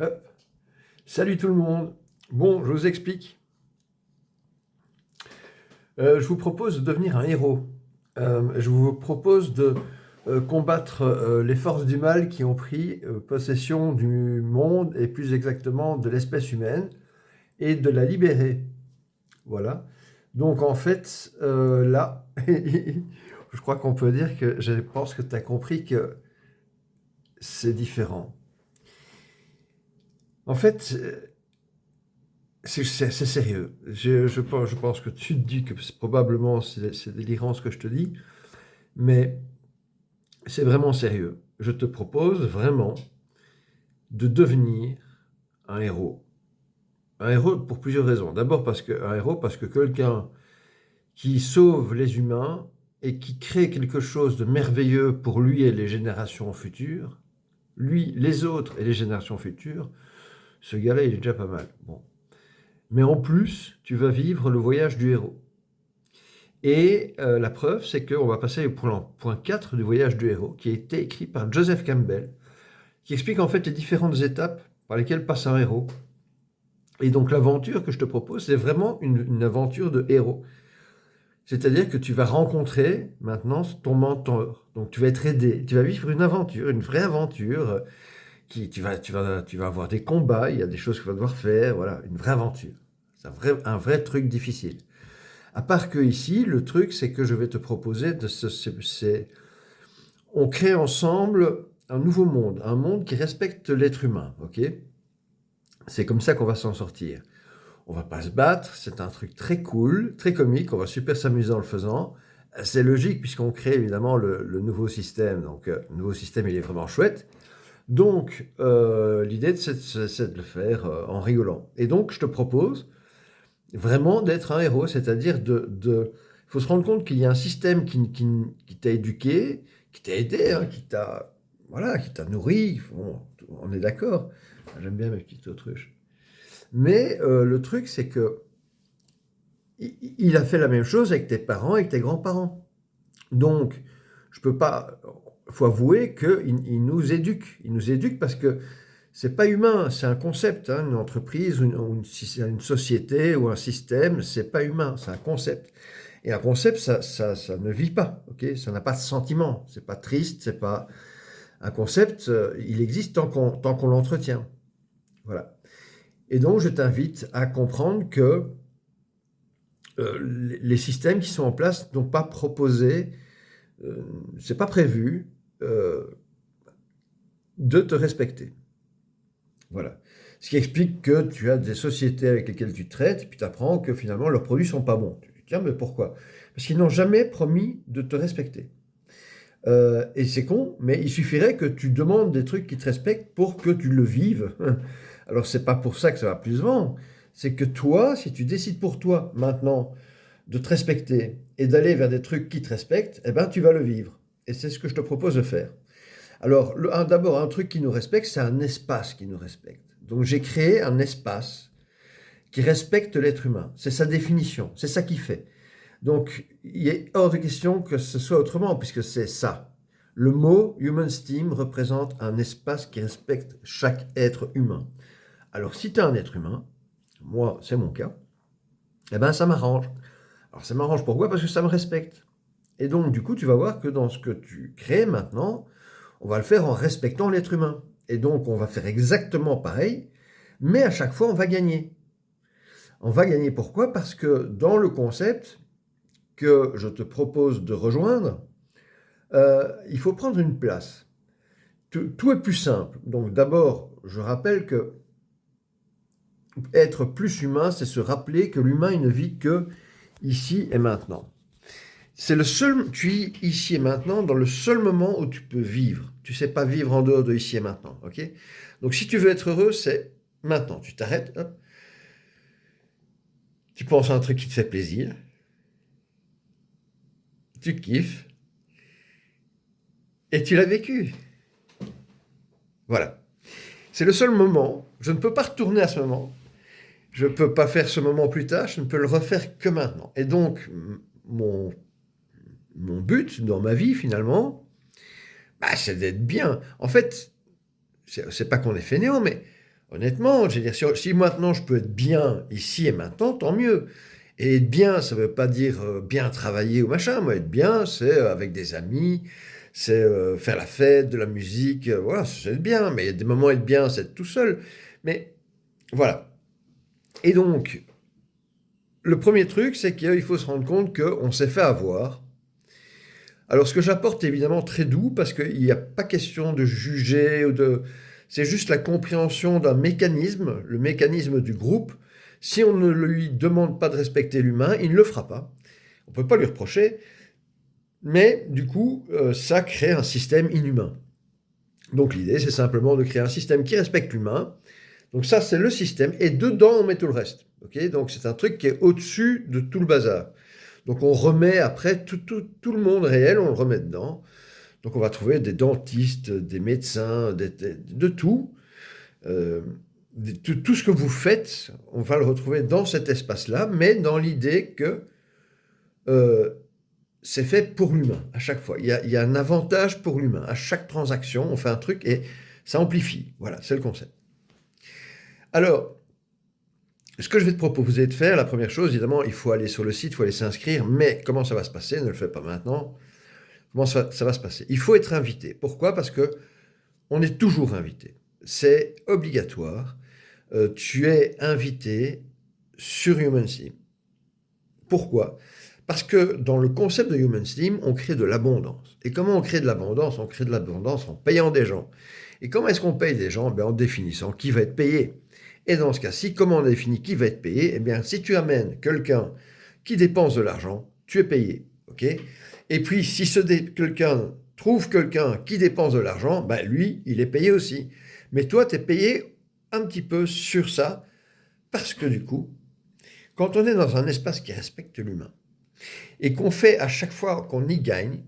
Hop. Salut tout le monde. Bon, je vous explique. Je vous propose de devenir un héros. Je vous propose de combattre les forces du mal qui ont pris possession du monde et plus exactement de l'espèce humaine et de la libérer. Voilà. Donc en fait, là, je crois qu'on peut dire que je pense que tu as compris que c'est différent. En fait, c'est sérieux. Je pense que tu te dis que probablement c'est délirant ce que je te dis, mais c'est vraiment sérieux. Je te propose vraiment de devenir un héros. Un héros pour plusieurs raisons. D'abord un héros parce que quelqu'un qui sauve les humains et qui crée quelque chose de merveilleux pour lui et les générations futures, lui, les autres et les générations futures, ce gars-là, il est déjà pas mal. Bon. Mais en plus, tu vas vivre le voyage du héros. Et la preuve, c'est qu'on va passer au point 4 du voyage du héros, qui a été écrit par Joseph Campbell, qui explique en fait les différentes étapes par lesquelles passe un héros. Et donc l'aventure que je te propose, c'est vraiment une aventure de héros. C'est-à-dire que tu vas rencontrer maintenant ton mentor. Donc tu vas être aidé, tu vas vivre une aventure, une vraie aventure, tu vas avoir des combats, il y a des choses que tu vas devoir faire, voilà, une vraie aventure. C'est un vrai truc difficile. À part que ici, le truc, c'est que je vais te proposer on crée ensemble un nouveau monde, un monde qui respecte l'être humain, ok? C'est comme ça qu'on va s'en sortir. On va pas se battre, c'est un truc très cool, très comique, on va super s'amuser en le faisant. C'est logique puisqu'on crée évidemment le nouveau système, donc le nouveau système il est vraiment chouette. Donc l'idée c'est de le faire en rigolant. Et donc je te propose vraiment d'être un héros, c'est-à-dire il faut se rendre compte qu'il y a un système qui t'a éduqué, qui t'a aidé, hein, qui t'a nourri. Bon, on est d'accord. J'aime bien mes petites autruches. Mais le truc, c'est que il a fait la même chose avec tes parents, avec tes grands-parents. Donc, je peux pas. Faut avouer qu'il nous éduque. Il nous éduque parce que c'est pas humain, c'est un concept. Hein, une entreprise, si c'est une société ou un système, c'est pas humain, c'est un concept. Et un concept, ça ne vit pas, ok? Ça n'a pas de sentiment, c'est pas triste, c'est pas un concept. Il existe tant qu'on l'entretient. Voilà. Et donc, je t'invite à comprendre que les systèmes qui sont en place n'ont pas proposé, c'est pas prévu euh, de te respecter. Voilà. Ce qui explique que tu as des sociétés avec lesquelles tu traites, et puis tu apprends que finalement leurs produits sont pas bons. Tu te dis, tiens, mais pourquoi? Parce qu'ils n'ont jamais promis de te respecter. Et c'est con, mais il suffirait que tu demandes des trucs qui te respectent pour que tu le vives. Alors c'est pas pour ça que ça va plus vendre. C'est que toi, si tu décides pour toi maintenant de te respecter et d'aller vers des trucs qui te respectent, eh ben tu vas le vivre. Et c'est ce que je te propose de faire. Alors, d'abord, un truc qui nous respecte, c'est un espace qui nous respecte. Donc, j'ai créé un espace qui respecte l'être humain. C'est sa définition, c'est ça qui fait. Donc, il est hors de question que ce soit autrement, puisque c'est ça. Le mot Human Steam représente un espace qui respecte chaque être humain. Alors, si tu es un être humain, moi, c'est mon cas, eh ben, ça m'arrange. Alors, ça m'arrange pourquoi? Parce que ça me respecte. Et donc, du coup, tu vas voir que dans ce que tu crées maintenant, on va le faire en respectant l'être humain. Et donc, on va faire exactement pareil, mais à chaque fois, on va gagner. On va gagner pourquoi? Parce que dans le concept que je te propose de rejoindre, il faut prendre une place. Tout est plus simple. Donc d'abord, je rappelle que être plus humain, c'est se rappeler que l'humain, il ne vit que ici et maintenant. C'est le seul, tu es ici et maintenant dans le seul moment où tu peux vivre. Tu sais pas vivre en dehors de ici et maintenant, ok? Donc si tu veux être heureux, c'est maintenant. Tu t'arrêtes, hop, tu penses à un truc qui te fait plaisir, tu kiffes et tu l'as vécu. Voilà. C'est le seul moment. Je ne peux pas retourner à ce moment. Je ne peux pas faire ce moment plus tard. Je ne peux le refaire que maintenant. Et donc mon mon but dans ma vie finalement, bah, c'est d'être bien. En fait, c'est pas qu'on est fainéant, mais honnêtement, je veux dire, si maintenant je peux être bien ici et maintenant, tant mieux. Et être bien, ça ne veut pas dire bien travailler ou machin. Moi, être bien, c'est avec des amis, c'est faire la fête, de la musique, voilà, c'est être bien. Mais il y a des moments, être bien, c'est être tout seul. Mais voilà. Et donc, le premier truc, c'est qu'il faut se rendre compte qu'on s'est fait avoir. Alors, ce que j'apporte est évidemment très doux, parce qu'il n'y a pas question de juger ou de... C'est juste la compréhension d'un mécanisme, le mécanisme du groupe. Si on ne lui demande pas de respecter l'humain, il ne le fera pas. On ne peut pas lui reprocher, mais du coup, ça crée un système inhumain. Donc l'idée, c'est simplement de créer un système qui respecte l'humain. Donc ça, c'est le système, et dedans, on met tout le reste. Okay, donc c'est un truc qui est au-dessus de tout le bazar. Donc on remet après tout le monde réel, on le remet dedans. Donc on va trouver des dentistes, des médecins, de tout. Euh, tout ce que vous faites, on va le retrouver dans cet espace-là, mais dans l'idée que euh, c'est fait pour l'humain, à chaque fois. Il y a un avantage pour l'humain. À chaque transaction, on fait un truc et ça amplifie. Voilà, c'est le concept. Alors, ce que je vais te proposer de faire, la première chose, évidemment, il faut aller sur le site, il faut aller s'inscrire, mais comment ça va se passer? Ne le fais pas maintenant. Comment ça va se passer? Il faut être invité. Pourquoi? Parce que on est toujours invité. C'est obligatoire. Tu es invité sur HumanSlim. Pourquoi? Parce que dans le concept de HumanSlim, on crée de l'abondance. Et comment on crée de l'abondance? On crée de l'abondance en payant des gens. Et comment est-ce qu'on paye des gens? En définissant qui va être payé. Et dans ce cas-ci, comment on définit qui va être payé? Eh bien, si tu amènes quelqu'un qui dépense de l'argent, tu es payé. Okay? Et puis, si quelqu'un trouve quelqu'un qui dépense de l'argent, lui, il est payé aussi. Mais toi, tu es payé un petit peu sur ça, parce que du coup, quand on est dans un espace qui respecte l'humain, et qu'on fait à chaque fois qu'on y gagne,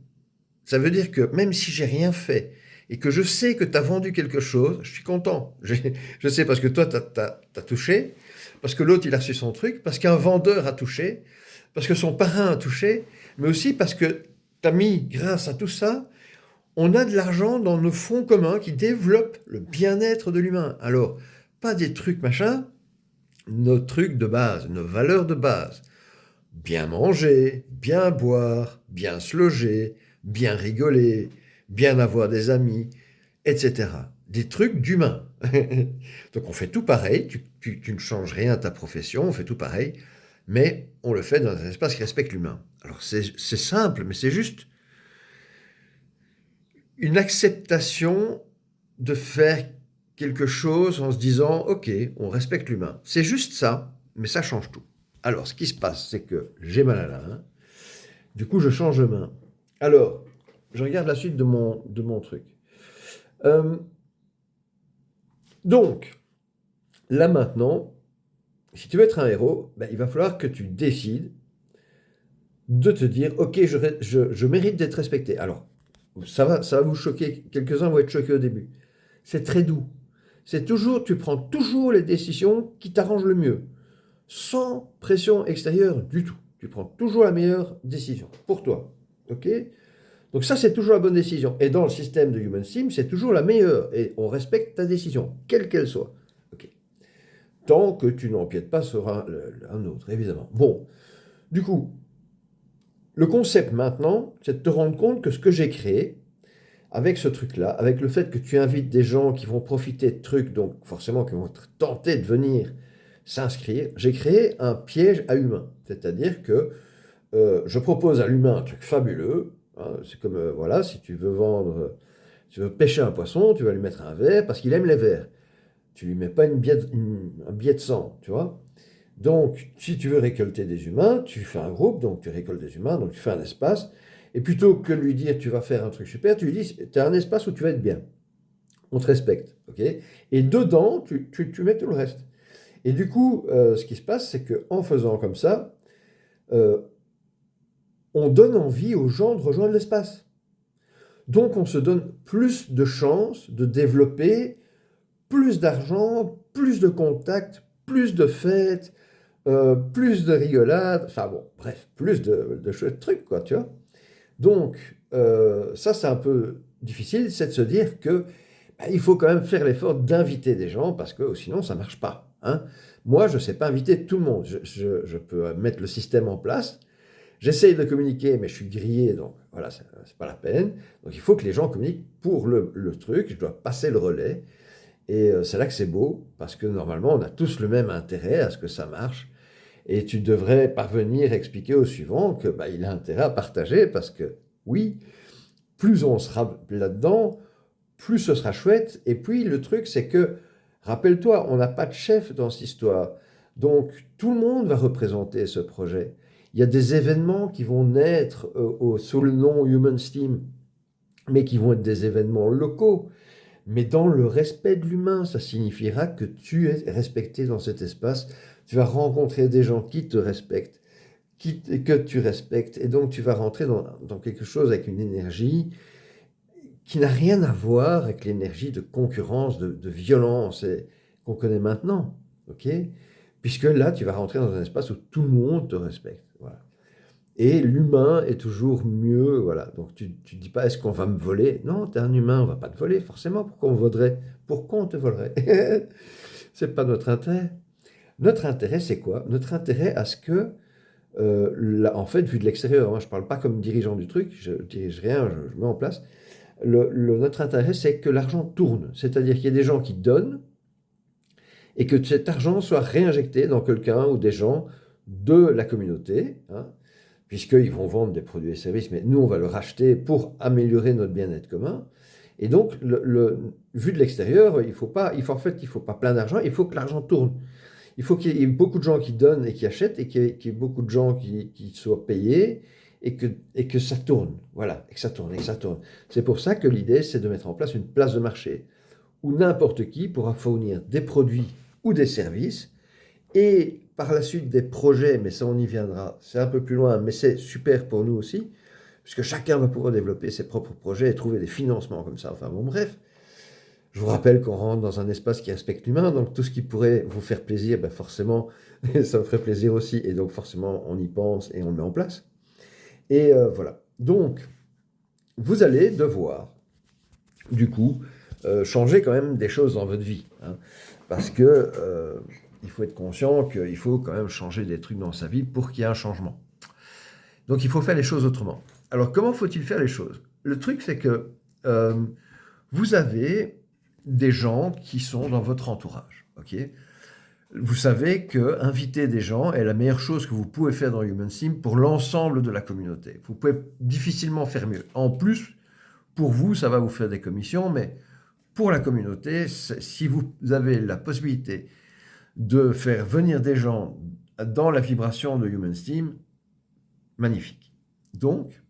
ça veut dire que même si j'ai rien fait, et que je sais que tu as vendu quelque chose, je suis content. Je sais parce que toi, tu as touché, parce que l'autre, il a reçu son truc, parce qu'un vendeur a touché, parce que son parrain a touché, mais aussi parce que tu as mis, grâce à tout ça, on a de l'argent dans nos fonds communs qui développent le bien-être de l'humain. Alors, pas des trucs machin, nos trucs de base, nos valeurs de base. Bien manger, bien boire, bien se loger, bien rigoler, bien avoir des amis, etc. Des trucs d'humain. Donc on fait tout pareil, tu ne changes rien à ta profession, on fait tout pareil, mais on le fait dans un espace qui respecte l'humain. Alors c'est simple, mais c'est juste une acceptation de faire quelque chose en se disant « Ok, on respecte l'humain ». C'est juste ça, mais ça change tout. Alors, ce qui se passe, c'est que j'ai mal à la main. Du coup, je change de main. Alors, je regarde la suite de mon truc. Donc, là maintenant, si tu veux être un héros, il va falloir que tu décides de te dire « Ok, je mérite d'être respecté ». Alors, ça va vous choquer. Quelques-uns vont être choqués au début. C'est très doux. Tu prends toujours les décisions qui t'arrangent le mieux, sans pression extérieure du tout. Tu prends toujours la meilleure décision pour toi. Ok? Donc ça, c'est toujours la bonne décision. Et dans le système de HumanSlim, c'est toujours la meilleure. Et on respecte ta décision, quelle qu'elle soit. Ok. Tant que tu n'empiètes pas sur un autre, évidemment. Bon, du coup, le concept maintenant, c'est de te rendre compte que ce que j'ai créé, avec ce truc-là, avec le fait que tu invites des gens qui vont profiter de trucs, donc forcément qui vont tenter de venir s'inscrire, j'ai créé un piège à humain. C'est-à-dire que je propose à l'humain un truc fabuleux. Hein, c'est comme, voilà, si tu veux tu veux pêcher un poisson, tu vas lui mettre un verre parce qu'il aime les vers. Tu lui mets pas un billet de sang, tu vois. Donc, si tu veux récolter des humains, tu fais un groupe, donc tu récoltes des humains, donc tu fais un espace. Et plutôt que de lui dire tu vas faire un truc super, tu lui dis tu as un espace où tu vas être bien. On te respecte, ok? Et dedans, tu mets tout le reste. Et du coup, ce qui se passe, c'est qu'en faisant comme ça, euh, on donne envie aux gens de rejoindre l'espace. Donc on se donne plus de chances de développer plus d'argent, plus de contacts, plus de fêtes, plus de rigolades, enfin bon, bref, plus de chouettes trucs, quoi, tu vois. Donc, ça c'est un peu difficile, c'est de se dire que ben, il faut quand même faire l'effort d'inviter des gens parce que sinon ça ne marche pas, hein. Moi, je ne sais pas inviter tout le monde. Je peux mettre le système en place. J'essaye de communiquer, mais je suis grillé, donc voilà, c'est pas la peine. Donc il faut que les gens communiquent pour le truc. Je dois passer le relais. Et c'est là que c'est beau, parce que normalement, on a tous le même intérêt à ce que ça marche. Et tu devrais parvenir à expliquer au suivant que bah, il a intérêt à partager, parce que oui, plus on sera là-dedans, plus ce sera chouette. Et puis le truc, c'est que, rappelle-toi, on n'a pas de chef dans cette histoire. Donc tout le monde va représenter ce projet. Il y a des événements qui vont naître sous le nom Human Steam, mais qui vont être des événements locaux. Mais dans le respect de l'humain, ça signifiera que tu es respecté dans cet espace. Tu vas rencontrer des gens qui te respectent, que tu respectes, et donc tu vas rentrer dans quelque chose avec une énergie qui n'a rien à voir avec l'énergie de concurrence, de violence qu'on connaît maintenant. Ok? Puisque là, tu vas rentrer dans un espace où tout le monde te respecte. Voilà. Et l'humain est toujours mieux, voilà. Donc tu ne dis pas, est-ce qu'on va me voler? Non, tu es un humain, on ne va pas te voler, forcément. Pourquoi on voudrait? Pourquoi on te volerait? C'est pas notre intérêt. Notre intérêt, c'est quoi? Notre intérêt à ce que, en fait, vu de l'extérieur, hein, je ne parle pas comme dirigeant du truc, je ne dirige rien, je mets en place. Notre intérêt, c'est que l'argent tourne. C'est-à-dire qu'il y a des gens qui donnent et que cet argent soit réinjecté dans quelqu'un ou des gens de la communauté, hein, puisqu'ils vont vendre des produits et services, mais nous, on va le racheter pour améliorer notre bien-être commun. Et donc, vu de l'extérieur, il faut pas plein d'argent, il faut que l'argent tourne. Il faut qu'il y ait beaucoup de gens qui donnent et qui achètent, et qu'il y ait beaucoup de gens qui soient payés, et que ça tourne. Voilà, et que ça tourne, et que ça tourne. C'est pour ça que l'idée, c'est de mettre en place une place de marché, où n'importe qui pourra fournir des produits ou des services, et par la suite des projets, mais ça on y viendra, c'est un peu plus loin, mais c'est super pour nous aussi, puisque chacun va pouvoir développer ses propres projets et trouver des financements comme ça. Enfin bon, bref, je vous rappelle qu'on rentre dans un espace qui respecte l'humain, donc tout ce qui pourrait vous faire plaisir, ben forcément, ça me ferait plaisir aussi, et donc forcément on y pense et on le met en place. Et voilà, donc vous allez devoir, du coup, changer quand même des choses dans votre vie, hein, parce que il faut être conscient qu'il faut quand même changer des trucs dans sa vie pour qu'il y ait un changement. Donc il faut faire les choses autrement. Alors comment faut-il faire les choses? Le truc, c'est que vous avez des gens qui sont dans votre entourage, ok? Vous savez que inviter des gens est la meilleure chose que vous pouvez faire dans Human Steam pour l'ensemble de la communauté. Vous pouvez difficilement faire mieux. En plus, pour vous, ça va vous faire des commissions, mais pour la communauté, si vous avez la possibilité de faire venir des gens dans la vibration de Human Steam, magnifique. Donc,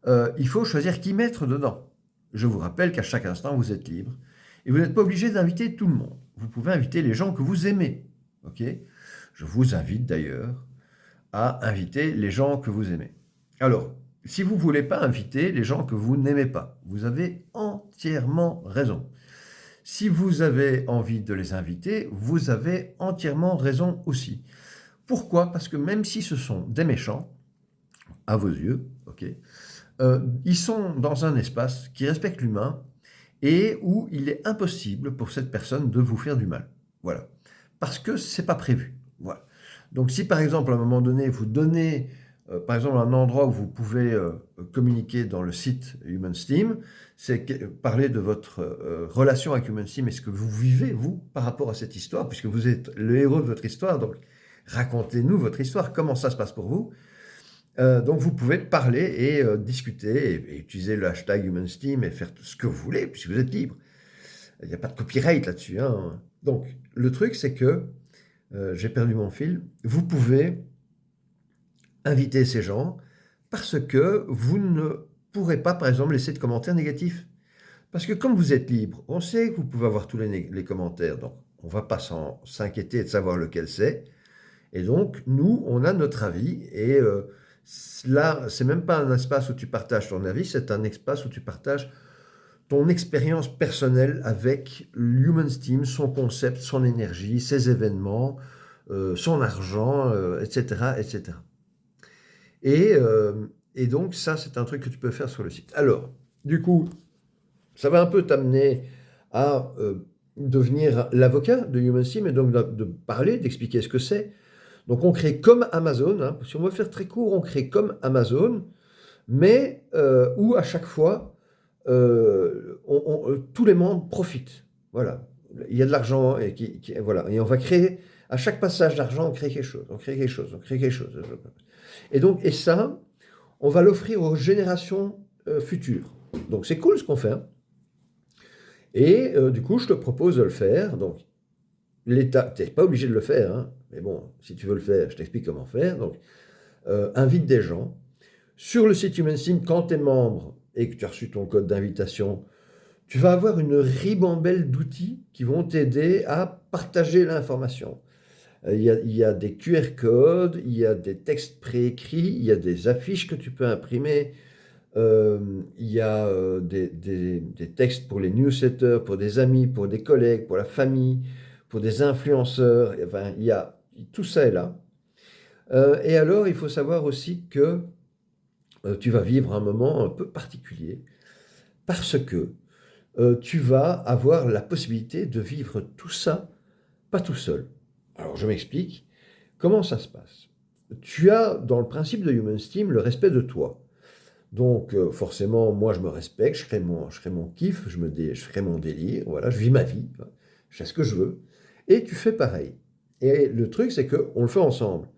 il faut choisir qui mettre dedans. Je vous rappelle qu'à chaque instant, vous êtes libre. Et vous n'êtes pas obligé d'inviter tout le monde. Vous pouvez inviter les gens que vous aimez. Ok? Je vous invite d'ailleurs à inviter les gens que vous aimez. Alors, si vous ne voulez pas inviter les gens que vous n'aimez pas, vous avez entièrement raison. Si vous avez envie de les inviter, vous avez entièrement raison aussi. Pourquoi? Parce que même si ce sont des méchants, à vos yeux, ok, ils sont dans un espace qui respecte l'humain et où il est impossible pour cette personne de vous faire du mal. Voilà. Parce que c'est pas prévu. Voilà. Donc si par exemple à un moment donné vous donnez par exemple un endroit où vous pouvez communiquer dans le site Human Steam, c'est parler de votre relation avec Human Steam et ce que vous vivez vous par rapport à cette histoire, puisque vous êtes le héros de votre histoire, donc racontez-nous votre histoire, comment ça se passe pour vous. Donc vous pouvez parler et discuter et utiliser le hashtag HumanSteam et faire tout ce que vous voulez, puisque vous êtes libre. Il n'y a pas de copyright là-dessus, hein. Donc le truc c'est que, j'ai perdu mon fil, vous pouvez inviter ces gens parce que vous ne pourrez pas, par exemple, laisser de commentaires négatifs. Parce que comme vous êtes libre, on sait que vous pouvez avoir tous les commentaires, donc on ne va pas s'inquiéter de savoir lequel c'est. Et donc, nous, on a notre avis, et là, c'est même pas un espace où tu partages ton avis, c'est un espace où tu partages ton expérience personnelle avec Human Steam, son concept, son énergie, ses événements, son argent, etc., etc. Et donc, ça, c'est un truc que tu peux faire sur le site. Alors, du coup, ça va un peu t'amener à devenir l'avocat de HumanStream et donc de parler, d'expliquer ce que c'est. Donc on crée comme Amazon, hein, si on veut faire très court, on crée comme Amazon, mais où à chaque fois, tous les membres profitent. Voilà. Il y a de l'argent et voilà. Et on va créer, à chaque passage d'argent, on crée quelque chose, on crée quelque chose, on crée quelque chose. Et donc, et ça, on va l'offrir aux générations futures. Donc c'est cool ce qu'on fait, hein. Et du coup, je te propose de le faire. Donc, l'État, tu n'es pas obligé de le faire, hein, mais bon, si tu veux le faire, je t'explique comment faire. Donc, invite des gens. Sur le site HumanStream, quand tu es membre et que tu as reçu ton code d'invitation, tu vas avoir une ribambelle d'outils qui vont t'aider à partager l'information. Il y a des QR codes, il y a des textes préécrits, il y a des affiches que tu peux imprimer, il y a des textes pour les newsletters, pour des amis, pour des collègues, pour la famille, pour des influenceurs. Enfin, tout ça est là. Et alors, il faut savoir aussi que tu vas vivre un moment un peu particulier parce que tu vas avoir la possibilité de vivre tout ça, pas tout seul. Alors, je m'explique. Comment ça se passe? Tu as, dans le principe de HumanStream, le respect de toi. Donc, forcément, moi, je me respecte, je crée mon kiff, je crée mon délire, voilà, je vis ma vie, je fais ce que je veux. Et tu fais pareil. Et le truc, c'est qu'on le fait ensemble.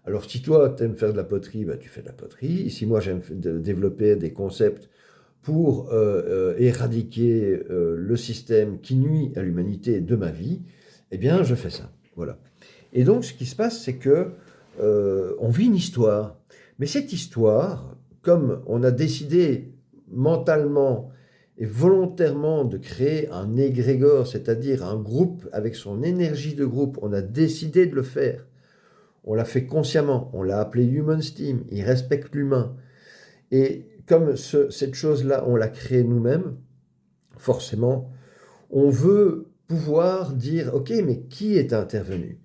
Alors, si toi, tu aimes faire de la poterie, bah, tu fais de la poterie. Si moi, j'aime développer des concepts pour éradiquer le système qui nuit à l'humanité de ma vie, eh bien, je fais ça. Voilà. Et donc, ce qui se passe, c'est que on vit une histoire. Mais cette histoire, comme on a décidé mentalement et volontairement de créer un égrégore, c'est-à-dire un groupe avec son énergie de groupe, on a décidé de le faire. On l'a fait consciemment, on l'a appelé HumanStream, il respecte l'humain. Et comme cette chose-là, on l'a créée nous-mêmes, forcément, on veut pouvoir dire, OK, mais qui est intervenu?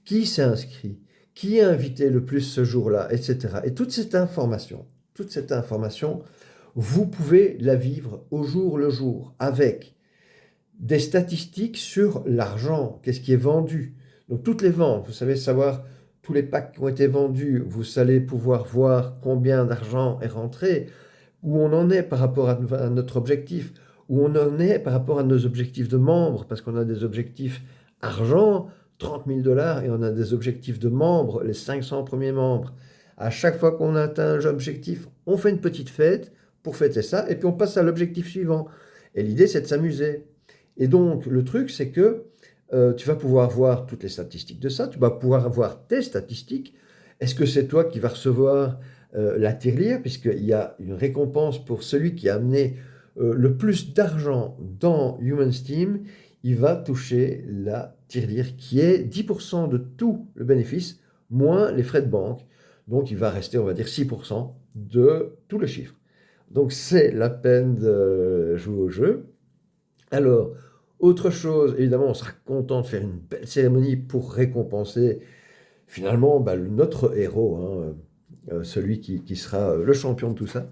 Qui s'est inscrit? Qui a invité le plus ce jour-là, etc. Et toute cette information, vous pouvez la vivre au jour le jour, avec des statistiques sur l'argent, qu'est-ce qui est vendu. Donc toutes les ventes, vous savez savoir tous les packs qui ont été vendus, vous allez pouvoir voir combien d'argent est rentré, où on en est par rapport à notre objectif, où on en est par rapport à nos objectifs de membres, parce qu'on a des objectifs argent, 30 000 $, et on a des objectifs de membres, les 500 premiers membres. À chaque fois qu'on atteint un objectif, on fait une petite fête pour fêter ça, et puis on passe à l'objectif suivant. Et l'idée, c'est de s'amuser. Et donc, le truc, c'est que tu vas pouvoir voir toutes les statistiques de ça, tu vas pouvoir voir tes statistiques. Est-ce que c'est toi qui vas recevoir la tirelire, puisqu'il y a une récompense pour celui qui a amené le plus d'argent dans HumanStream, il va toucher la tirelire qui est 10% de tout le bénéfice, moins les frais de banque. Donc il va rester, on va dire, 6% de tout le chiffre. Donc c'est la peine de jouer au jeu. Alors, autre chose, évidemment, on sera content de faire une belle cérémonie pour récompenser finalement notre héros, hein, celui qui sera le champion de tout ça.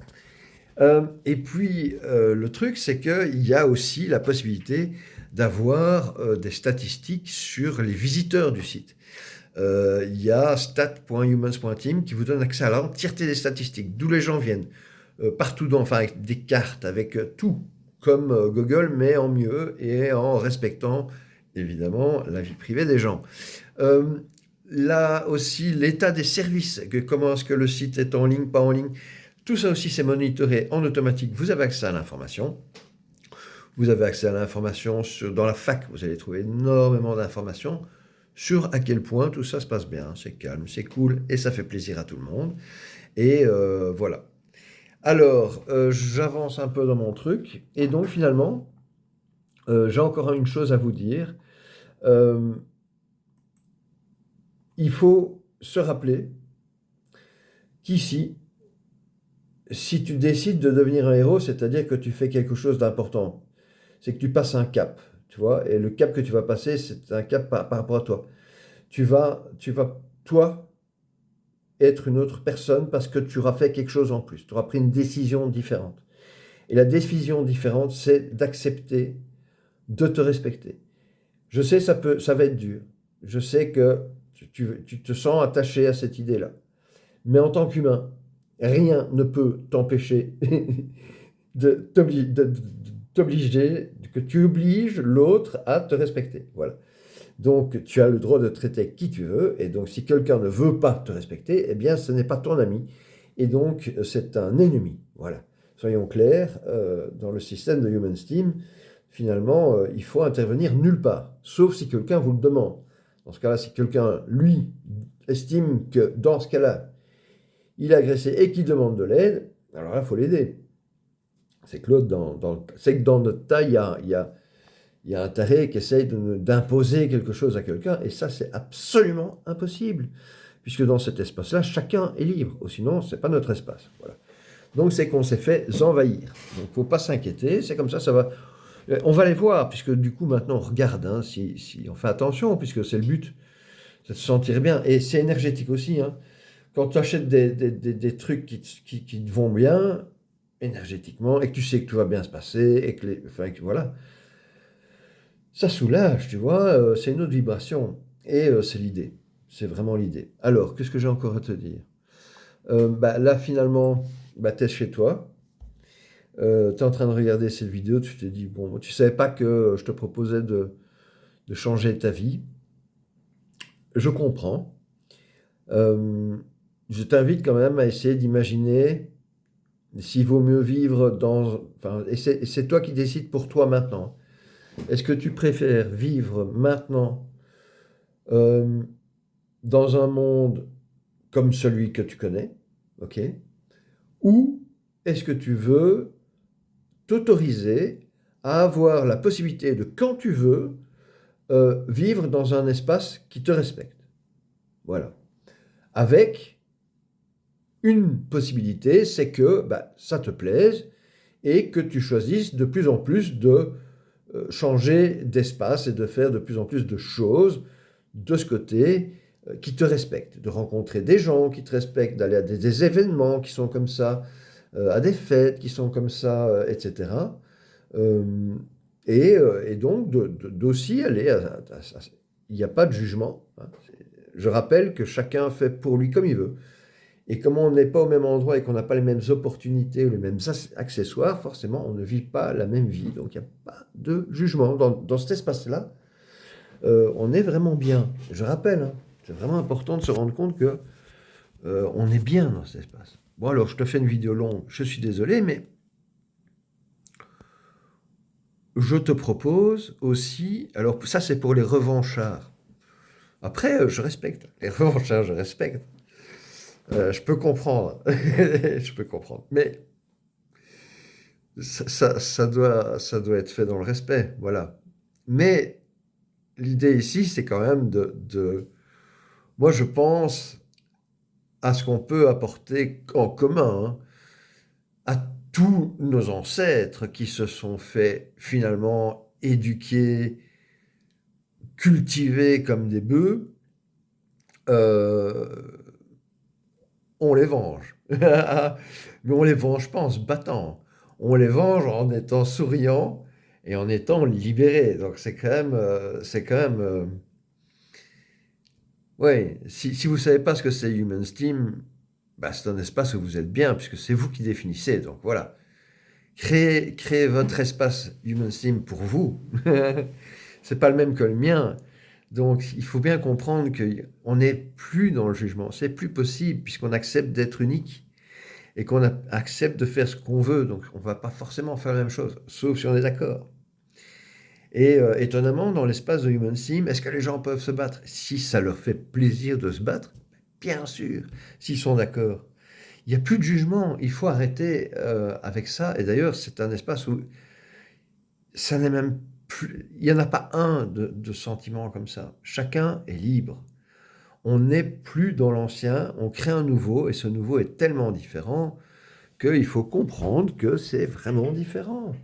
Et puis, le truc, c'est qu'il y a aussi la possibilité d'avoir des statistiques sur les visiteurs du site. Il y a stat.humans.team qui vous donne accès à l'entièreté des statistiques, d'où les gens viennent, partout enfin avec des cartes, avec tout, comme Google, mais en mieux et en respectant évidemment la vie privée des gens. Là aussi, l'état des services, comment est-ce que le site est en ligne, pas en ligne, tout ça aussi c'est monitoré en automatique, vous avez accès à l'information. Vous avez accès à l'information dans la fac, vous allez trouver énormément d'informations sur à quel point tout ça se passe bien, c'est calme, c'est cool et ça fait plaisir à tout le monde. Et voilà. Alors, j'avance un peu dans mon truc et donc finalement, j'ai encore une chose à vous dire. Il faut se rappeler qu'ici, si tu décides de devenir un héros, c'est-à-dire que tu fais quelque chose d'important, c'est que tu passes un cap, tu vois, et le cap que tu vas passer, c'est un cap par rapport à toi. Tu vas, toi, être une autre personne parce que tu auras fait quelque chose en plus, tu auras pris une décision différente. Et la décision différente, c'est d'accepter de te respecter. Je sais, ça va être dur. Je sais que tu te sens attaché à cette idée-là. Mais en tant qu'humain, rien ne peut t'empêcher de t'obliger, que tu obliges l'autre à te respecter. Voilà. Donc, tu as le droit de traiter qui tu veux, et donc si quelqu'un ne veut pas te respecter, eh bien, ce n'est pas ton ami, et donc c'est un ennemi. Voilà. Soyons clairs, dans le système de Human Steam, finalement, il faut intervenir nulle part, sauf si quelqu'un vous le demande. Dans ce cas-là, si quelqu'un, lui, estime que dans ce cas-là, il est agressé et qu'il demande de l'aide, alors là, il faut l'aider. C'est que l'autre, c'est que dans notre tas, il y a un taré qui essaye d'imposer quelque chose à quelqu'un, et ça, c'est absolument impossible, puisque dans cet espace-là, chacun est libre, ou sinon, ce n'est pas notre espace. Voilà. Donc, c'est qu'on s'est fait envahir. Donc, il ne faut pas s'inquiéter, c'est comme ça va... On va les voir, puisque du coup, maintenant, on regarde, hein, si on fait attention, puisque c'est le but, c'est de se sentir bien, et c'est énergétique aussi, hein. Quand tu achètes des trucs qui te vont bien, énergétiquement, et que tu sais que tout va bien se passer, et que voilà, ça soulage, tu vois, c'est une autre vibration. Et c'est l'idée. C'est vraiment l'idée. Alors, qu'est-ce que j'ai encore à te dire? Là, finalement, tu es chez toi. Tu es en train de regarder cette vidéo. Tu t'es dit, bon, tu savais pas que je te proposais de changer ta vie. Je comprends. Je t'invite quand même à essayer d'imaginer s'il vaut mieux vivre dans... Enfin, et c'est toi qui décides pour toi maintenant. Est-ce que tu préfères vivre maintenant euh, dans un monde comme celui que tu connais, ok? Ou est-ce que tu veux t'autoriser à avoir la possibilité de, quand tu veux, vivre dans un espace qui te respecte? Voilà. Avec une possibilité, c'est que ça te plaise et que tu choisisses de plus en plus de changer d'espace et de faire de plus en plus de choses de ce côté qui te respectent, de rencontrer des gens qui te respectent, d'aller à des événements qui sont comme ça, à des fêtes qui sont comme ça, etc. Et donc d'aussi aller il n'y a pas de jugement, hein. Je rappelle que chacun fait pour lui comme il veut. Et comme on n'est pas au même endroit et qu'on n'a pas les mêmes opportunités ou les mêmes accessoires, forcément, on ne vit pas la même vie. Donc, il n'y a pas de jugement. Dans cet espace-là, on est vraiment bien. Je rappelle, hein, c'est vraiment important de se rendre compte que on est bien dans cet espace. Bon, alors, je te fais une vidéo longue. Je suis désolé, mais je te propose aussi... Alors, ça, c'est pour les revanchards. Après, je respecte. Les revanchards, je respecte. Je peux comprendre. Je peux comprendre. Mais ça doit être fait dans le respect, voilà. Mais l'idée ici, c'est quand même moi, je pense à ce qu'on peut apporter en commun, hein, à tous nos ancêtres qui se sont fait finalement éduquer, cultiver comme des bœufs. On les venge. Mais on les venge pas en se battant. On les venge en étant souriants et en étant libérés. Donc c'est quand même, ouais. Si vous savez pas ce que c'est Human Steam, c'est un espace où vous êtes bien puisque c'est vous qui définissez. Donc voilà, créez votre espace Human Steam pour vous. C'est pas le même que le mien. Donc, il faut bien comprendre qu'on n'est plus dans le jugement. C'est plus possible puisqu'on accepte d'être unique et qu'on accepte de faire ce qu'on veut. Donc, on ne va pas forcément faire la même chose, sauf si on est d'accord. Et étonnamment, dans l'espace de Human Steam, est-ce que les gens peuvent se battre? Si ça leur fait plaisir de se battre, bien sûr, s'ils sont d'accord. Il n'y a plus de jugement. Il faut arrêter avec ça. Et d'ailleurs, c'est un espace où ça n'est même plus... Il n'y en a pas un de sentiment comme ça. Chacun est libre. On n'est plus dans l'ancien, on crée un nouveau, et ce nouveau est tellement différent qu'il faut comprendre que c'est vraiment différent.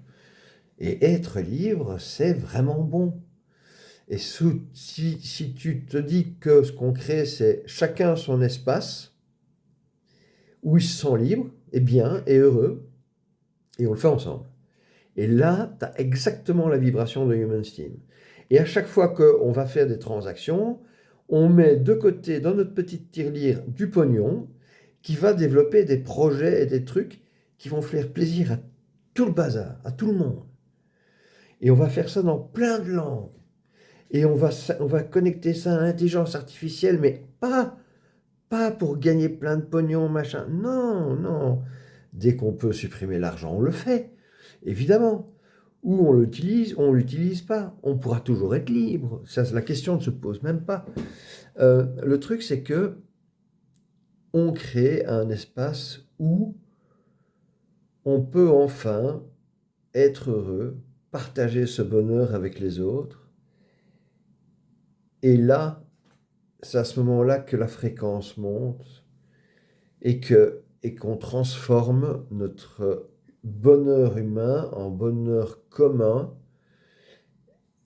Et être libre, c'est vraiment bon. Et si tu te dis que ce qu'on crée, c'est chacun son espace, où ils se sont libres, et bien, et heureux, et on le fait ensemble. Et là, tu as exactement la vibration de Human Steam. Et à chaque fois qu'on va faire des transactions, on met de côté dans notre petite tirelire du pognon qui va développer des projets et des trucs qui vont faire plaisir à tout le bazar, à tout le monde. Et on va faire ça dans plein de langues. Et on va connecter ça à l'intelligence artificielle, mais pas pour gagner plein de pognon, machin. Non, non. Dès qu'on peut supprimer l'argent, on le fait, évidemment. Ou on l'utilise, ou on ne l'utilise pas. On pourra toujours être libre. Ça, la question ne se pose même pas. Le truc, c'est que on crée un espace où on peut enfin être heureux, partager ce bonheur avec les autres. Et là, c'est à ce moment-là que la fréquence monte et qu'on transforme notre bonheur humain en bonheur commun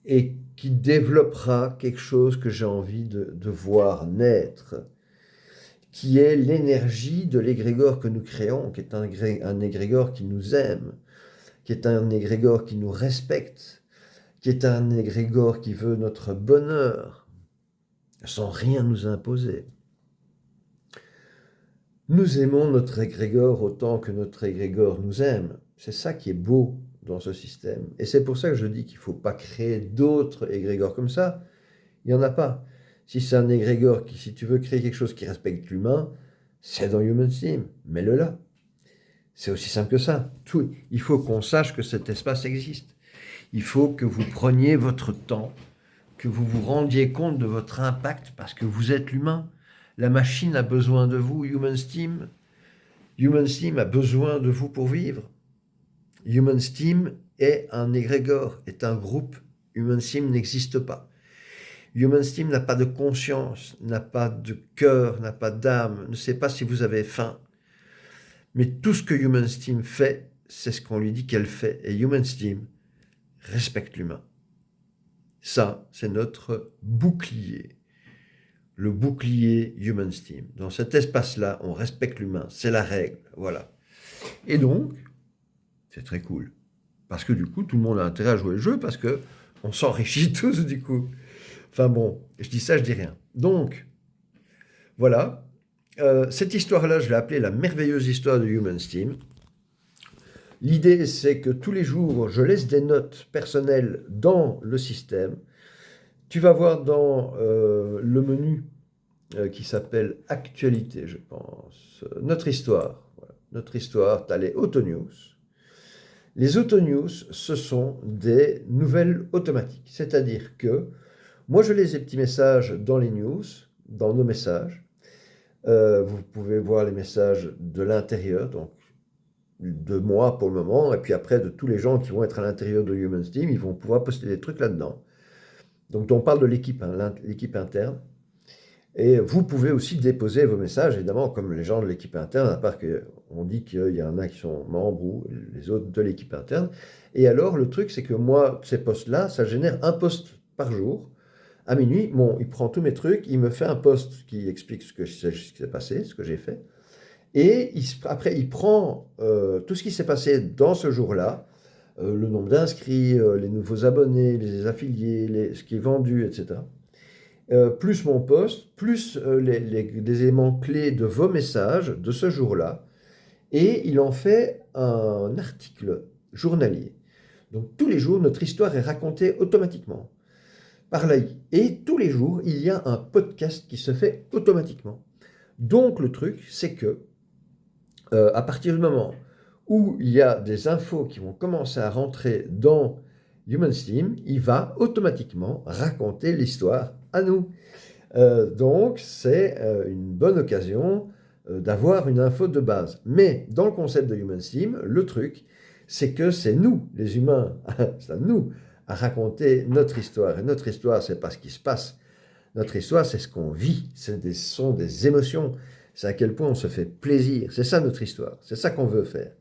et qui développera quelque chose que j'ai envie de voir naître, qui est l'énergie de l'égrégore que nous créons, qui est un égrégore qui nous aime, qui est un égrégore qui nous respecte, qui est un égrégore qui veut notre bonheur, sans rien nous imposer. Nous aimons notre égrégore autant que notre égrégore nous aime. C'est ça qui est beau dans ce système. Et c'est pour ça que je dis qu'il ne faut pas créer d'autres égrégores comme ça. Il n'y en a pas. Si c'est un égrégore si tu veux créer quelque chose qui respecte l'humain, c'est dans Human Steam. Mets-le là. C'est aussi simple que ça. Il faut qu'on sache que cet espace existe. Il faut que vous preniez votre temps, que vous vous rendiez compte de votre impact parce que vous êtes l'humain. La machine a besoin de vous, Human Steam a besoin de vous pour vivre. Human Steam est un égrégore, est un groupe. Human Steam n'existe pas. Human Steam n'a pas de conscience, n'a pas de cœur, n'a pas d'âme, ne sait pas si vous avez faim. Mais tout ce que Human Steam fait, c'est ce qu'on lui dit qu'elle fait. Et Human Steam respecte l'humain. Ça, c'est notre bouclier. Le bouclier Human Steam. Dans cet espace-là, on respecte l'humain. C'est la règle. Voilà. Et donc, c'est très cool. Parce que du coup, tout le monde a intérêt à jouer le jeu parce qu'on s'enrichit tous du coup. Enfin bon, je dis ça, je dis rien. Donc, voilà. Cette histoire-là, je l'ai appelée la merveilleuse histoire de Human Steam. L'idée, c'est que tous les jours, je laisse des notes personnelles dans le système. Tu vas voir dans le menu qui s'appelle Actualité, je pense. Notre histoire. Voilà. Notre histoire, tu as les Auto-News. Les Auto-News, ce sont des nouvelles automatiques. C'est-à-dire que moi, je laisse des petits messages dans les news, dans nos messages. Vous pouvez voir les messages de l'intérieur, donc de moi pour le moment, et puis après de tous les gens qui vont être à l'intérieur de Human Steam, ils vont pouvoir poster des trucs là-dedans. Donc on parle de l'équipe, hein, l'équipe interne. Et vous pouvez aussi déposer vos messages, évidemment, comme les gens de l'équipe interne, à part qu'on dit qu'il y en a qui sont membres ou les autres de l'équipe interne. Et alors, le truc, c'est que moi, ces posts-là, ça génère un post par jour. À minuit, bon, il prend tous mes trucs, il me fait un post qui explique ce qui s'est passé, ce que j'ai fait. Et après, il prend tout ce qui s'est passé dans ce jour-là, le nombre d'inscrits, les nouveaux abonnés, les affiliés, ce qui est vendu, etc. Plus mon post, plus les éléments clés de vos messages de ce jour-là. Et il en fait un article journalier. Donc tous les jours, notre histoire est racontée automatiquement par l'AI. Et tous les jours, il y a un podcast qui se fait automatiquement. Donc le truc, c'est que à partir du moment où il y a des infos qui vont commencer à rentrer dans Human Steam, il va automatiquement raconter l'histoire à nous. Donc c'est une bonne occasion d'avoir une info de base. Mais dans le concept de Human Steam, le truc, c'est que c'est nous, les humains, c'est à nous à raconter notre histoire. Et notre histoire, c'est pas ce qui se passe. Notre histoire, c'est ce qu'on vit. Ce sont des émotions. C'est à quel point on se fait plaisir. C'est ça notre histoire. C'est ça qu'on veut faire.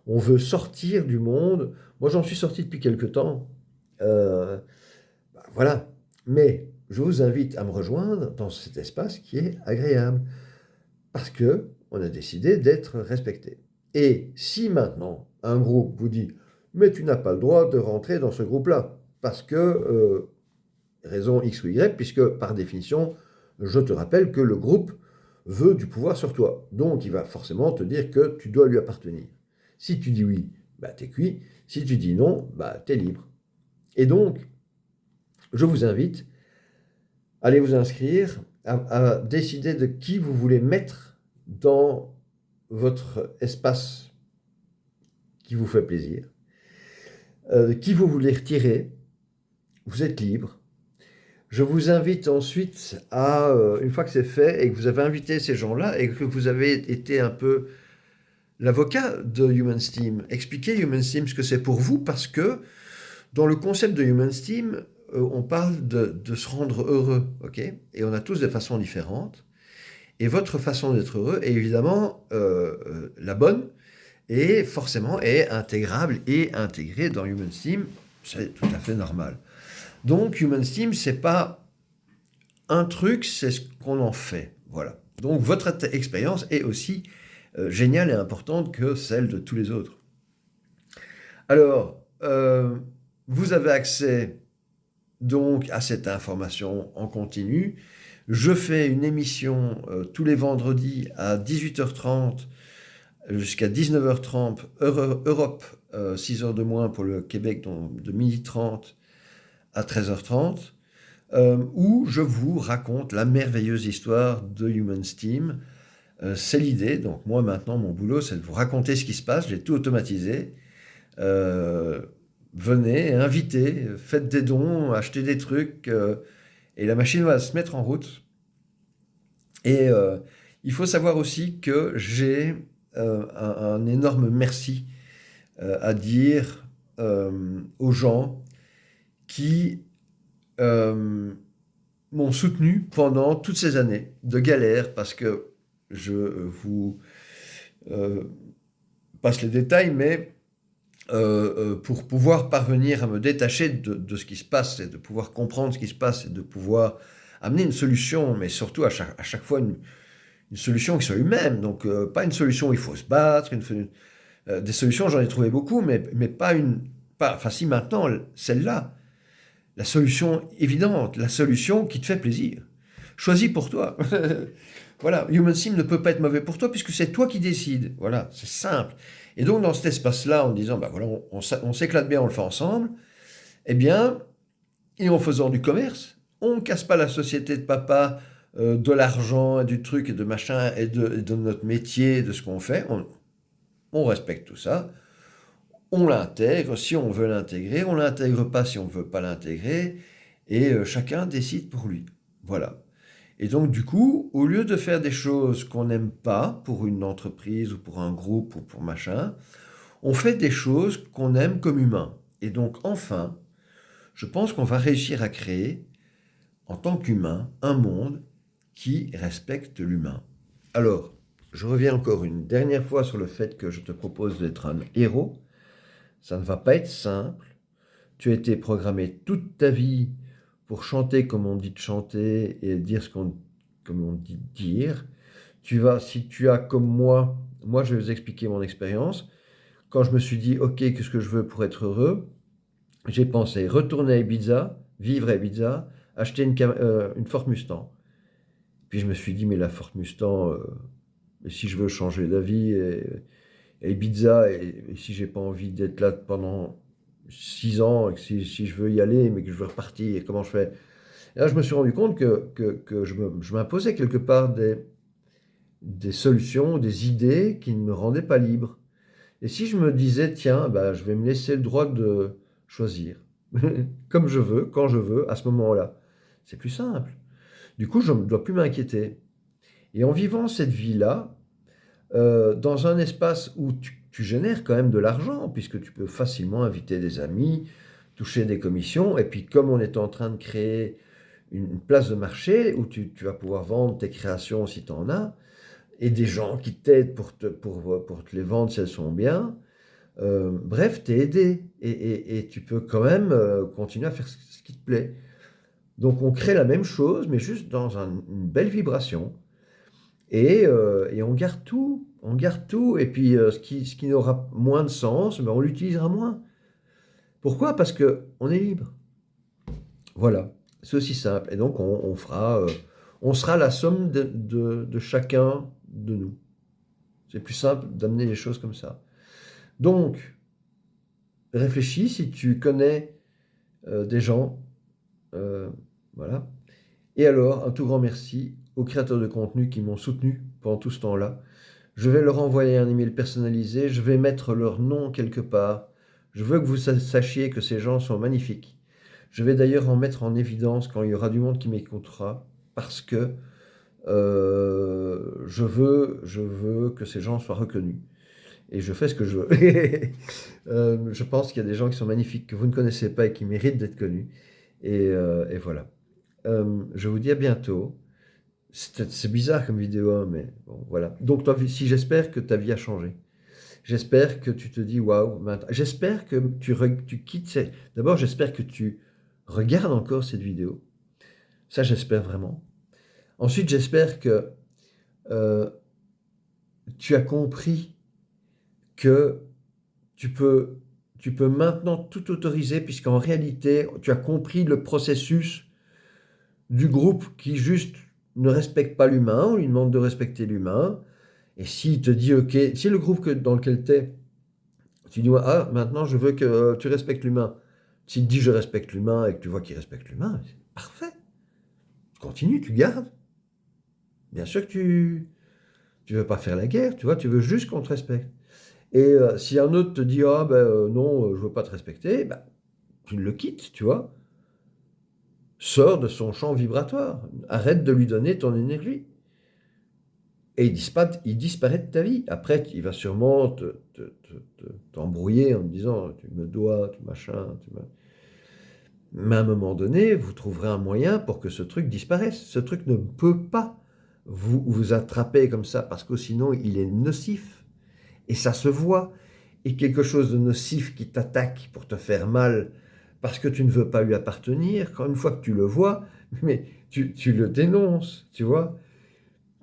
On veut sortir du monde. Moi, j'en suis sorti depuis quelque temps. Voilà. Mais je vous invite à me rejoindre dans cet espace qui est agréable. Parce que on a décidé d'être respecté. Et si maintenant un groupe vous dit mais tu n'as pas le droit de rentrer dans ce groupe-là, parce que, raison X ou Y, puisque par définition, je te rappelle que le groupe veut du pouvoir sur toi. Donc il va forcément te dire que tu dois lui appartenir. Si tu dis oui, bah, t'es cuit. Si tu dis non, bah, t'es libre. Et donc, je vous invite à aller vous inscrire, à décider de qui vous voulez mettre dans votre espace qui vous fait plaisir, qui vous voulez retirer. Vous êtes libre. Je vous invite ensuite à, une fois que c'est fait et que vous avez invité ces gens-là et que vous avez été un peu l'avocat de HumanSteam, expliquez HumanSteam ce que c'est pour vous, parce que dans le concept de HumanSteam, on parle de se rendre heureux, ok? Et on a tous des façons différentes. Et votre façon d'être heureux est évidemment la bonne et forcément est intégrable et intégrée dans HumanSteam. C'est tout à fait normal. Donc HumanSteam, c'est pas un truc, c'est ce qu'on en fait. Voilà. Donc votre expérience est aussi géniale et importante que celle de tous les autres. Alors, vous avez accès donc à cette information en continu. Je fais une émission tous les vendredis à 18h30 jusqu'à 19h30, Europe, 6 heures de moins pour le Québec, donc de 12h30 à 13h30, où je vous raconte la merveilleuse histoire de HumanSteam. C'est l'idée, donc moi maintenant mon boulot c'est de vous raconter ce qui se passe, j'ai tout automatisé. Venez, invitez, faites des dons, achetez des trucs, et la machine va se mettre en route. Et il faut savoir aussi que j'ai un énorme merci à dire aux gens qui m'ont soutenu pendant toutes ces années de galère, parce que je vous passe les détails, mais pour pouvoir parvenir à me détacher de ce qui se passe et de pouvoir comprendre ce qui se passe et de pouvoir amener une solution, mais surtout à chaque fois une solution qui soit humaine. Donc pas une solution où il faut se battre, des solutions j'en ai trouvé beaucoup, mais pas une... Enfin si maintenant, celle-là, la solution évidente, la solution qui te fait plaisir. Choisis pour toi. Voilà, HumanSteam ne peut pas être mauvais pour toi puisque c'est toi qui décides. Voilà, c'est simple. Et donc dans cet espace-là, en disant, bah voilà, on s'éclate bien, on le fait ensemble, eh bien, et en faisant du commerce, on ne casse pas la société de papa de l'argent et du truc et de machin et de notre métier, de ce qu'on fait. On respecte tout ça. On l'intègre si on veut l'intégrer, on ne l'intègre pas si on ne veut pas l'intégrer, et chacun décide pour lui. Voilà. Et donc, du coup, au lieu de faire des choses qu'on n'aime pas pour une entreprise ou pour un groupe ou pour machin, on fait des choses qu'on aime comme humain. Et donc, enfin, je pense qu'on va réussir à créer, en tant qu'humain, un monde qui respecte l'humain. Alors, je reviens encore une dernière fois sur le fait que je te propose d'être un héros. Ça ne va pas être simple. Tu as été programmé toute ta vie pour chanter comme on dit de chanter et dire comme on dit de dire. Si tu as comme moi je vais vous expliquer mon expérience. Quand je me suis dit, ok, qu'est-ce que je veux pour être heureux, j'ai pensé retourner à Ibiza, vivre à Ibiza, acheter une Ford Mustang. Puis je me suis dit, mais la Ford Mustang, si je veux changer d'avis, et Ibiza, et si j'ai pas envie d'être là pendant 6 ans, et que si je veux y aller, mais que je veux repartir, et comment je fais? Et là, je me suis rendu compte que je m'imposais quelque part des solutions, des idées qui ne me rendaient pas libre. Et si je me disais, tiens, bah, je vais me laisser le droit de choisir, comme je veux, quand je veux, à ce moment-là, c'est plus simple. Du coup, je ne dois plus m'inquiéter. Et en vivant cette vie-là, dans un espace où tu génères quand même de l'argent, puisque tu peux facilement inviter des amis, toucher des commissions, et puis comme on est en train de créer une place de marché où tu vas pouvoir vendre tes créations si tu en as, et des gens qui t'aident pour te les vendre si elles sont bien, bref, tu es aidé, et tu peux quand même continuer à faire ce qui te plaît. Donc on crée la même chose, mais juste dans une belle vibration. Et on garde tout, et puis ce qui n'aura moins de sens, ben on l'utilisera moins. Pourquoi? Parce qu'on est libre. Voilà, c'est aussi simple. Et donc, on sera la somme de chacun de nous. C'est plus simple d'amener les choses comme ça. Donc, réfléchis si tu connais des gens, euh, voilà. Et alors, un tout grand merci aux créateurs de contenu qui m'ont soutenu pendant tout ce temps-là. Je vais leur envoyer un email personnalisé, je vais mettre leur nom quelque part. Je veux que vous sachiez que ces gens sont magnifiques. Je vais d'ailleurs en mettre en évidence quand il y aura du monde qui m'écoutera, parce que je veux que ces gens soient reconnus. Et je fais ce que je veux. Je pense qu'il y a des gens qui sont magnifiques, que vous ne connaissez pas et qui méritent d'être connus. Et voilà. Je vous dis à bientôt. C'est bizarre comme vidéo, hein, mais bon, voilà. Donc, si j'espère que ta vie a changé. J'espère que tu te dis waouh. J'espère que tu quittes. D'abord, j'espère que tu regardes encore cette vidéo. Ça, j'espère vraiment. Ensuite, j'espère que euh, tu as compris que tu peux maintenant tout autoriser, puisqu'en réalité, tu as compris le processus du groupe qui juste ne respecte pas l'humain, on lui demande de respecter l'humain, et s'il te dit, ok, si le groupe dans lequel tu es, tu dis, ah, maintenant je veux que tu respectes l'humain. S'il te dit, je respecte l'humain, et que tu vois qu'il respecte l'humain, c'est parfait. Tu continues, tu gardes. Bien sûr que tu veux pas faire la guerre, tu vois, tu veux juste qu'on te respecte. Et si un autre te dit, ah ben non, je veux pas te respecter, ben, tu le quittes, tu vois. Sors de son champ vibratoire. Arrête de lui donner ton énergie. Et il disparaît de ta vie. Après, il va sûrement t'embrouiller en te disant, tu me dois, tu machin. Mais à un moment donné, vous trouverez un moyen pour que ce truc disparaisse. Ce truc ne peut pas vous attraper comme ça, parce que sinon, il est nocif. Et ça se voit. Et quelque chose de nocif qui t'attaque pour te faire mal, parce que tu ne veux pas lui appartenir, quand une fois que tu le vois, mais tu le dénonces, tu vois.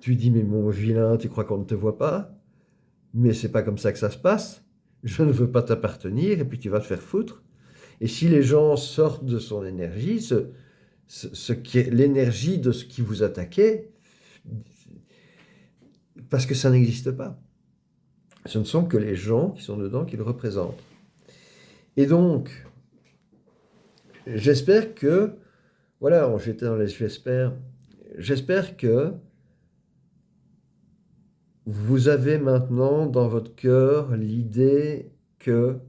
Tu dis, mais mon vilain, tu crois qu'on ne te voit pas? Mais c'est pas comme ça que ça se passe. Je ne veux pas t'appartenir, et puis tu vas te faire foutre. Et si les gens sortent de son énergie, ce qui est l'énergie de ce qui vous attaquait, parce que ça n'existe pas. Ce ne sont que les gens qui sont dedans qui le représentent. Et donc, j'espère que, voilà, j'étais dans les j'espère que vous avez maintenant dans votre cœur l'idée que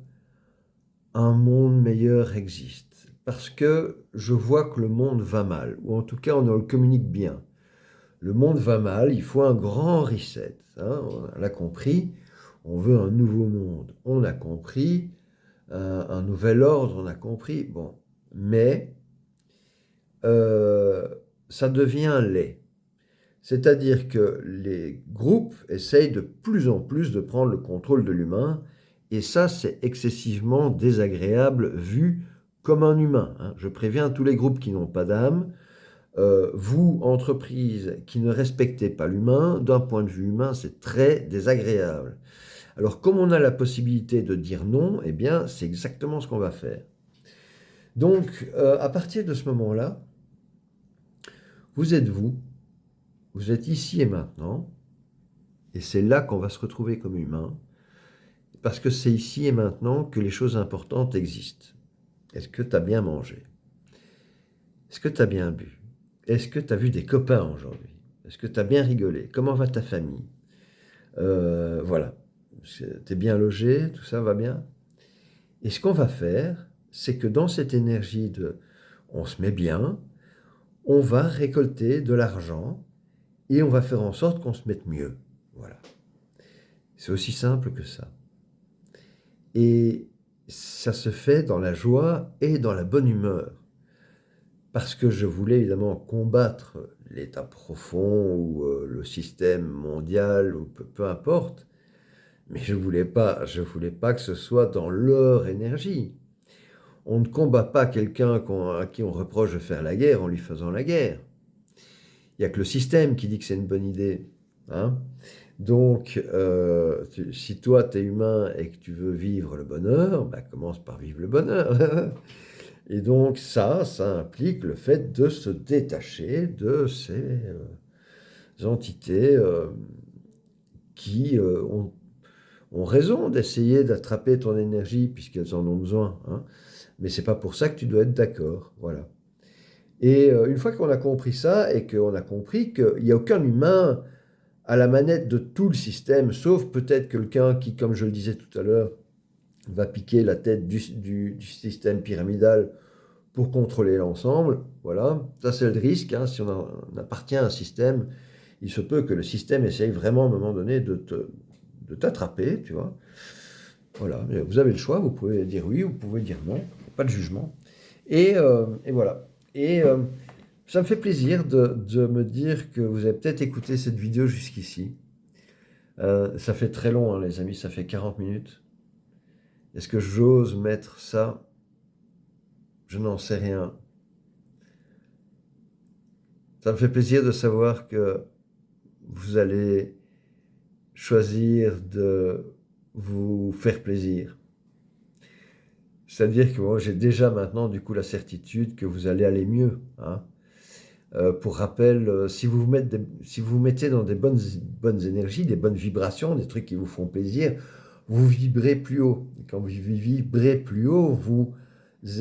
un monde meilleur existe. Parce que je vois que le monde va mal, ou en tout cas on le communique bien. Le monde va mal, il faut un grand reset. Hein, on l'a compris, on veut un nouveau monde. On a compris, un nouvel ordre, on a compris. Bon, mais ça devient laid. C'est-à-dire que les groupes essayent de plus en plus de prendre le contrôle de l'humain, et ça, c'est excessivement désagréable vu comme un humain. Hein. Je préviens tous les groupes qui n'ont pas d'âme, vous, entreprises qui ne respectez pas l'humain, d'un point de vue humain, c'est très désagréable. Alors, comme on a la possibilité de dire non, eh bien, c'est exactement ce qu'on va faire. Donc, à partir de ce moment-là, vous êtes vous, vous êtes ici et maintenant, et c'est là qu'on va se retrouver comme humain, parce que c'est ici et maintenant que les choses importantes existent. Est-ce que tu as bien mangé? Est-ce que tu as bien bu? Est-ce que tu as vu des copains aujourd'hui? Est-ce que tu as bien rigolé? Comment va ta famille? Voilà. Tu es bien logé? Tout ça va bien? Et ce qu'on va faire, c'est que dans cette énergie de on se met bien, on va récolter de l'argent et on va faire en sorte qu'on se mette mieux. Voilà. C'est aussi simple que ça. Et ça se fait dans la joie et dans la bonne humeur. Parce que je voulais évidemment combattre l'état profond ou le système mondial, ou peu importe, mais je voulais pas que ce soit dans leur énergie. On ne combat pas quelqu'un à qui on reproche de faire la guerre en lui faisant la guerre. Il n'y a que le système qui dit que c'est une bonne idée. hein. Donc, si toi, tu es humain et que tu veux vivre le bonheur, bah, commence par vivre le bonheur. Et donc, ça implique le fait de se détacher de ces entités qui ont raison d'essayer d'attraper ton énergie puisqu'elles en ont besoin, hein. Mais c'est pas pour ça que tu dois être d'accord, voilà. Et une fois qu'on a compris ça et qu'on a compris qu'il n'y a aucun humain à la manette de tout le système, sauf peut-être quelqu'un qui, comme je le disais tout à l'heure, va piquer la tête du système pyramidal pour contrôler l'ensemble. Voilà, ça c'est le risque, hein. Si on appartient à un système, il se peut que le système essaye vraiment à un moment donné de t'attraper, tu vois. Voilà, mais vous avez le choix, vous pouvez dire oui, vous pouvez dire non, pas de jugement. Et voilà. Et ça me fait plaisir de me dire que vous avez peut-être écouté cette vidéo jusqu'ici. Ça fait très long, hein, les amis, ça fait 40 minutes. Est-ce que j'ose mettre ça? Je n'en sais rien. Ça me fait plaisir de savoir que vous allez choisir de vous faire plaisir. C'est-à-dire que moi, j'ai déjà maintenant du coup la certitude que vous allez aller mieux, hein. Pour rappel, si vous vous mettez dans des bonnes énergies, des bonnes vibrations, des trucs qui vous font plaisir, vous vibrez plus haut. Et quand vous vibrez plus haut, vous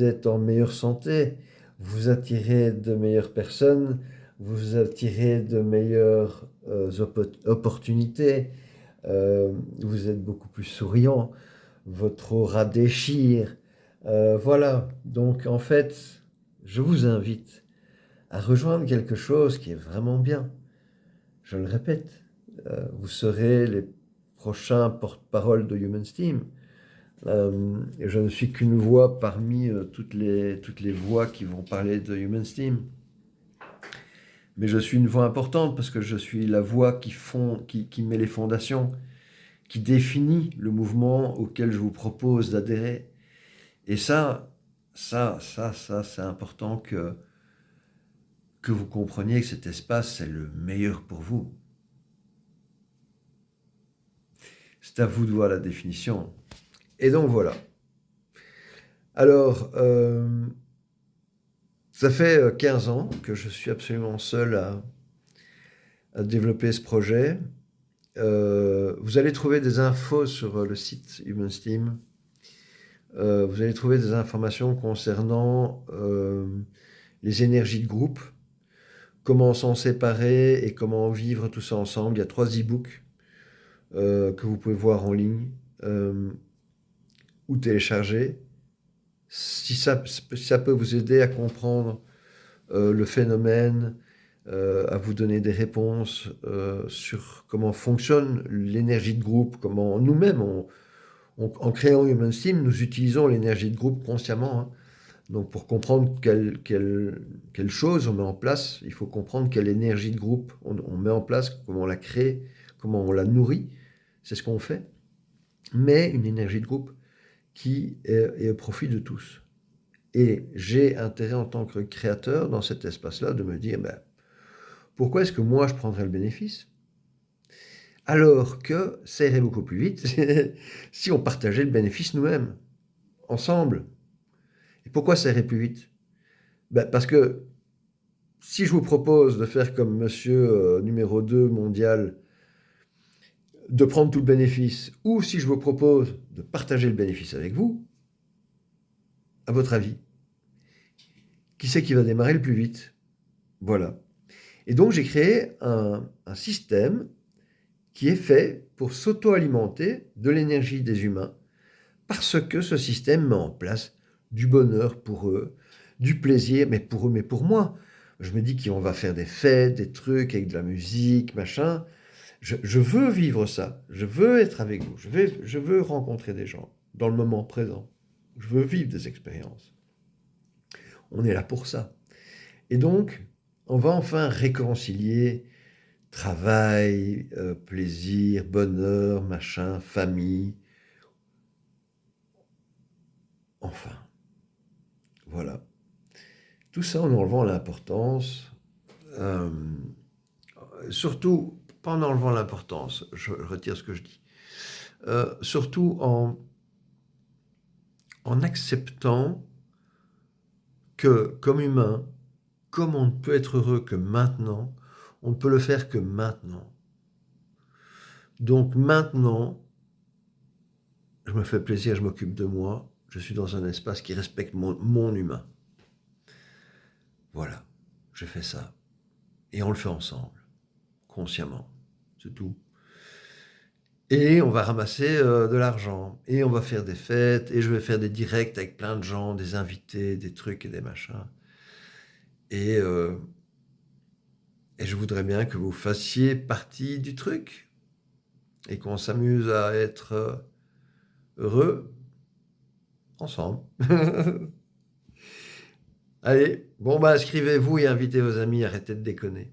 êtes en meilleure santé, vous attirez de meilleures personnes, vous attirez de meilleures opportunités, vous êtes beaucoup plus souriant, votre aura déchire. Voilà, donc en fait, je vous invite à rejoindre quelque chose qui est vraiment bien. Je le répète, vous serez les prochains porte-parole de Human Steam. Et je ne suis qu'une voix parmi toutes les voix qui vont parler de Human Steam. Mais je suis une voix importante parce que je suis la voix qui met les fondations, qui définit le mouvement auquel je vous propose d'adhérer. Et ça, c'est important que vous compreniez que cet espace, c'est le meilleur pour vous. C'est à vous de voir la définition. Et donc voilà. Alors, ça fait 15 ans que je suis absolument seul à développer ce projet. Vous allez trouver des infos sur le site Human Steam. Vous allez trouver des informations concernant les énergies de groupe, comment s'en séparer et comment vivre tout ça ensemble. Il y a 3 e-books que vous pouvez voir en ligne ou télécharger. Si ça peut vous aider à comprendre le phénomène, à vous donner des réponses sur comment fonctionne l'énergie de groupe, comment nous-mêmes, en créant Human Steam, nous utilisons l'énergie de groupe consciemment, hein. Donc pour comprendre quelle chose on met en place, il faut comprendre quelle énergie de groupe on met en place, comment on la crée, comment on la nourrit. C'est ce qu'on fait. Mais une énergie de groupe qui est au profit de tous. Et j'ai intérêt en tant que créateur dans cet espace-là de me dire, ben, pourquoi est-ce que moi je prendrais le bénéfice alors que ça irait beaucoup plus vite si on partageait le bénéfice nous-mêmes, ensemble. Et pourquoi ça irait plus vite? Ben, parce que si je vous propose de faire comme monsieur numéro 2 mondial, de prendre tout le bénéfice, ou si je vous propose de partager le bénéfice avec vous, à votre avis, qui c'est qui va démarrer le plus vite? Voilà. Et donc j'ai créé un système qui est fait pour s'auto-alimenter de l'énergie des humains, parce que ce système met en place du bonheur pour eux, du plaisir, mais pour eux, mais pour moi. Je me dis qu'on va faire des fêtes, des trucs avec de la musique, machin. Je veux vivre ça, je veux être avec vous, je veux rencontrer des gens dans le moment présent. Je veux vivre des expériences. On est là pour ça. Et donc, on va enfin réconcilier travail, plaisir, bonheur, machin, famille. Enfin, voilà. Tout ça en enlevant l'importance. Surtout, pas en enlevant l'importance, je retire ce que je dis. Surtout en acceptant que, comme humain, comme on ne peut être heureux que maintenant, on ne peut le faire que maintenant. Donc maintenant, je me fais plaisir, je m'occupe de moi, je suis dans un espace qui respecte mon humain. Voilà, je fais ça. Et on le fait ensemble, consciemment, c'est tout. Et on va ramasser de l'argent, et on va faire des fêtes, et je vais faire des directs avec plein de gens, des invités, des trucs et des machins. Et je voudrais bien que vous fassiez partie du truc, et qu'on s'amuse à être heureux ensemble. Allez, bon bah inscrivez-vous et invitez vos amis, arrêtez de déconner.